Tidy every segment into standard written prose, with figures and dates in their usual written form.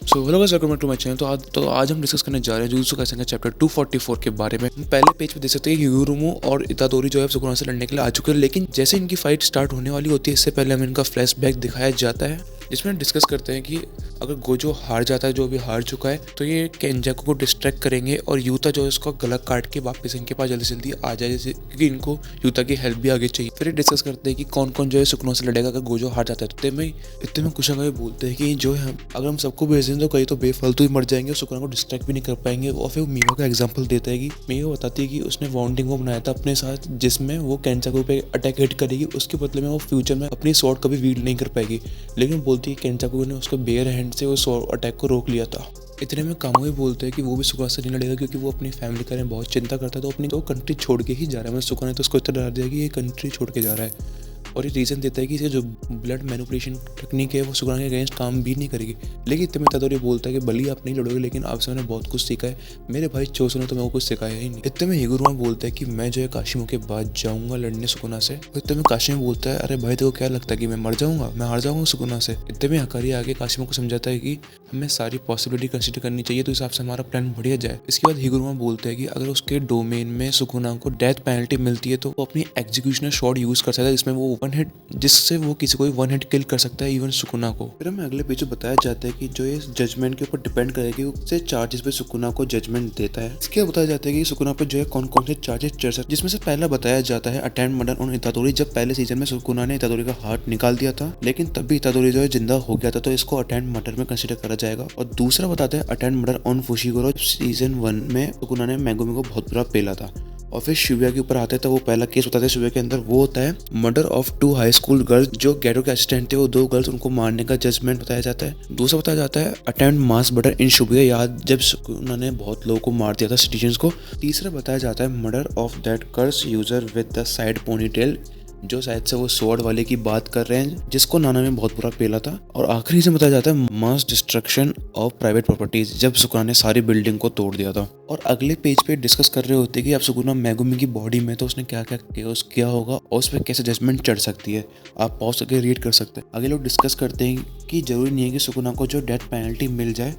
So hello guys, welcome back to my channel. तो आज हम डिस्कस करने जा रहे हैं जुजुत्सु काइसेन के चैप्टर 244 के बारे में। हम पहले पेज पे देख सकते हैं कि हिगुरुमो और इतादोरी जो है सुकुना से लड़ने के लिए आ चुके हैं, लेकिन जैसे इनकी फाइट स्टार्ट होने वाली होती है इससे पहले हमें इनका फ्लैशबैक दिखाया जाता है, जिसमें डिस्कस करते हैं कि अगर गोजो हार जाता है, जो अभी हार चुका है, तो ये केंजाकू को डिस्ट्रैक्ट करेंगे और यूता जो है उसका गला काट के वापस इनके पास जल्दी से जल्दी आ जाए, जैसे क्योंकि इनको यूता की हेल्प भी आगे चाहिए। फिर डिस्कस करते हैं कि कौन कौन जो है सुकुना से लड़ेगा अगर गोजो हार जाता है। इतने में कुशागा बोलते हैं कि जो है अगर हम सबको भेज दें तो कहीं तो बेफालतू ही मर जाएंगे और सुकुना को डिस्ट्रैक्ट भी नहीं कर पाएंगे। और फिर मीवा का एग्जांपल देता है कि मीवा बताती है कि उसने वाउंडिंग वो बनाया था अपने साथ, जिसमें वो केंजाकू पे अटैक हिट करेगी, उसके बदले में वो फ्यूचर में अपनी स्वॉर्ड कभी वील्ड नहीं कर पाएगी। लेकिन बोलती है केंजाकू ने उसको बेयर हैंड से वो स्वॉर्ड अटैक को रोक लिया था। इतने में कामोई बोलते हैं कि वो भी सुकुना से नहीं लड़ेगा क्योंकि वो अपनी फैमिली का बहुत चिंता करता है, तो अपनी तो कंट्री छोड़ के ही जा रहा है। मतलब सुकुना ने तो उसको इतना डरा दिया कि ये कंट्री छोड़ के जा रहा है। और ये रीज़न देता है कि इसे जो ब्लड मैनिपुलेशन टेक्निक है वो सुकुना के अगेंस्ट काम भी नहीं करेगी। लेकिन इतने में इतादोरी बोलता है कि भले आप नहीं लड़ोगे लेकिन आपसे मैंने बहुत कुछ सीखा है, मेरे भाई चोसो ने तो मेरे को कुछ सिखाया ही नहीं। इतने में हिगुरुमा बोलता है कि मैं जो है काशिमो के बाद जाऊंगा लड़ने सुकुना से। तो इतने में काशिमो बोलता है अरे भाई तेरे को क्या लगता है कि मैं मर जाऊंगा, मैं हार जाऊंगा सुकुना से। इतने में हकारी आगे काशिमो को समझाता है कि हमें सारी पॉसिबिलिटी कंसिडर करनी चाहिए, तो इस हिसाब से हमारा प्लान बढ़िया जाए। इसके बाद हिगुरुमा बोलते हैं कि अगर उसके डोमेन में सुकुना को डेथ पेनल्टी मिलती है तो वो अपनी एग्जीक्यूशनर शॉट यूज कर सकता है, जिसमें वो वन हिट जिससे वो किसी को वन हिट किल कर सकता है, इवन सुकुना को। फिर हमें अगले पेज में बताया जाता है कि जो ये जजमेंट के ऊपर डिपेंड करेगी उससे चार्जेस पे सुकुना को जजमेंट देता है। इसके बाद बताया जाता है कि सुकुना पे जो है कौन कौन से चार्जेस चढ़ सकते, जिसमें से पहला बताया जाता है अटेम्प्ट मर्डर ऑन इतादोरी। जब पहले सीजन में सुकुना ने इतादोरी का हार्ट निकाल दिया था, लेकिन तब भी इतादोरी जो है जिंदा हो गया था, तो इसको अटेम्प्ट मर्डर में कंसिडर करा जाएगा। और दूसरा बताते हैं attempt murder on Fushiguro. Season 1 में सुकुना ने मेगुमी को बहुत बुरा पेला था। और फिर शिबुया के ऊपर आते हैं तो वो पहला केस बताते हैं शिबुया के अंदर, वो होता है murder of 2 high school girls. जो गेटो के असिस्टेंट थे वो 2 गर्ल्स, उनको मारने का जजमेंट बताया जाता है। दूसरा बताया जाता है अटेम्प्ट मास मर्डर इन शिबुया, याद जब उन्होंने बहुत लोगों को मार दिया था सिटीजन्स को। तीसरा बताया जाता है murder of that curse user with the side ponytail, जो शायद से वो स्वॉर्ड वाले की बात कर रहे हैं जिसको नाना ने बहुत बुरा पेला था। और आखिरी से बताया जाता है mass destruction of private properties, जब सुकुना ने सारी बिल्डिंग को तोड़ दिया था। और अगले पेज पे डिस्कस कर रहे होते हैं कि अब सुकुना मेगुमी की बॉडी में तो उसने क्या क्या केओस किया होगा और उस पर कैसे जजमेंट चढ़ सकती है। आप पॉज करके रीड कर सकते हैं। आगे लोग डिस्कस करते हैं कि जरूरी नहीं है कि सुकुना को जो डेथ पेनल्टी मिल जाए।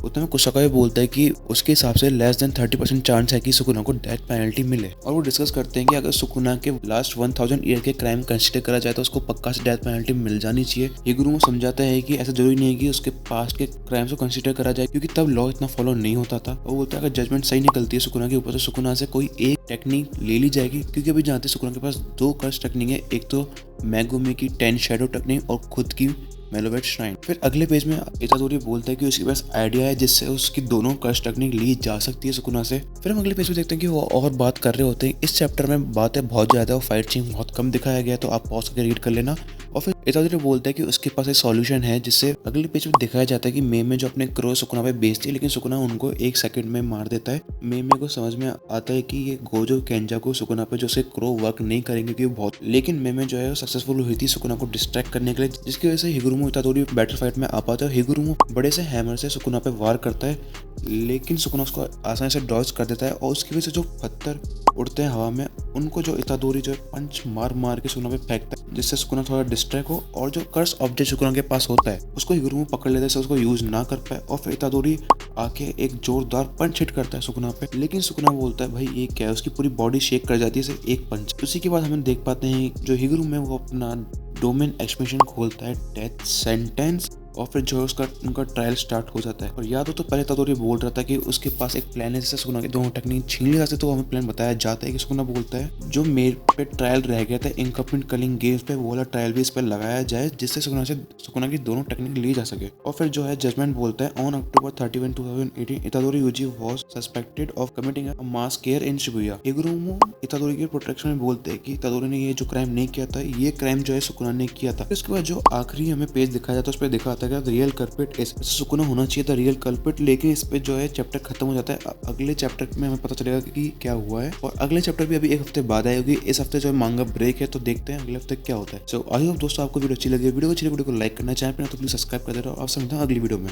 उतने में कुशाका बोलता है कि उसके हिसाब से लेस देन 30% चांस है कि सुकुना को डेथ पेनल्टी मिले। और वो डिस्कस करते हैं कि अगर सुकुना के लास्ट 1000 ईयर के क्राइम कंसिडर करा जाए तो उसको पक्का से डेथ पेनल्टी मिल जानी चाहिए। हिगुरुमो समझाता है कि ऐसा जरूरी नहीं है कि उसके पास्ट के क्राइम्स को कंसिडर करा जाए, क्योंकि तब लॉ इतना फॉलो नहीं होता था। और बोलता है अगर जजमेंट सही निकलती है सुकुना के ऊपर तो सुकुना से कोई एक टेक्निक ले ली जाएगी, क्योंकि अभी जानते सुकुना के पास 2 कर्स टेक्निक है, एक तो मेगुमी की 10 शैडो टेक्निक और खुद की मेलोवेट श्राइन। फिर अगले पेज में इतादोरी बोलता है कि उसके पास आइडिया है जिससे उसकी दोनों कर्स टेक्निक ली जा सकती है सुकुना से। फिर हम अगले पेज में देखते हैं कि वो और बात कर रहे होते हैं। इस चैप्टर में बातें बहुत ज्यादा और फाइट सीन बहुत कम दिखाया गया, तो आप पॉज करके रीड कर लेना। और फिर इतादोरी बोलता है कि उसके पास एक सॉल्यूशन है, जिससे अगले पेज में दिखाया जाता है कि मेमे जो अपने क्रो सुकुना पे बेचती है, लेकिन सुकुना उनको 1 सेकंड में मार देता है। मेमे को समझ में आता है कि ये गोजो केंजाकू सुकुना पे जो से क्रो वर्क नहीं करेंगे क्योंकि बहुत, लेकिन मेमे जो है सक्सेसफुल हुई थी सुकुना को डिस्ट्रैक्ट करने के लिए, जिसकी वजह से हिगुरुमो इतादोरी बैटल फाइट में आ पाता है। हिगुरुमो बड़े से हैमर से सुकुना पे वार करता है, लेकिन सुकुना उसको आसानी से डॉज कर देता है। और उसकी वजह से जो पत्थर उड़ते हैं हवा में, उनको जो इतादोरी जो पंच मार मार के सुकुना पे फेंकता है, जिससे सुकुना थोड़ा डिस्ट्रैक्ट हो। और जो कर्स ऑब्जेक्ट सुकुना के पास होता है उसको हिगुरुमो पकड़ लेता है, से उसको यूज ना कर पाए। और फिर इतादोरी आके एक जोरदार पंच हिट करता है सुकुना पे, लेकिन सुकुना बोलता है भाई ये क्या है, उसकी पूरी बॉडी शेक कर जाती है सिर्फ एक पंच। उसी के बाद हम देख पाते हैं जो हिगुरुमो है वो अपना डोमेन एक्सपेंशन खोलता है डेथ सेंटेंस, और फिर जो उसका उनका ट्रायल स्टार्ट हो जाता है। और याद हो तो पहले इतादोरी बोल रहा था कि उसके पास एक प्लान है जिससे सुकुना के दोनों टेक्निक छीन ले जाते, तो हमें प्लान बताया जाता है कि सुकुना बोलता है जो मेरे पे ट्रायल रह गया था इनकम्प्लीट कलिंग गेम्स पे, वो वाला ट्रायल भी इस पर लगाया जाए, जिससे सुकुना की दोनों टेक्निक ली जा सके। और फिर जो है जजमेंट बोलता है on October 31, 2018 Itadori Yuji was suspected of committing a mass care in Shibuya. Higuruma Itadori के प्रोटेक्शन में बोलते हैं कि इतादोरी ने ये जो क्राइम नहीं किया था, ये क्राइम जो है सुकुना ने किया था। इसके बाद जो आखिरी हमें पेज दिखाया जाता है उस पर दिखाता है रियल कल्प्रिट सुकुना होना चाहिए था रियल कल्प्रिट, लेकिन इस पे जो है चैप्टर खत्म हो जाता है। अगले चैप्टर में हमें पता चलेगा कि क्या हुआ है, और अगले चैप्टर भी अभी 1 हफ्ते बाद आएगी। इस हफ्ते जो है मांगा ब्रेक है, तो देखते हैं अगले हफ्ते क्या होता है। सो आई होप दोस्तों आपको वीडियो अच्छी लगी। वीडियो को लाइक करना, चैनल पे तो प्लीज सब्सक्राइब कर देना। आप समझते हैं अगली वीडियो में।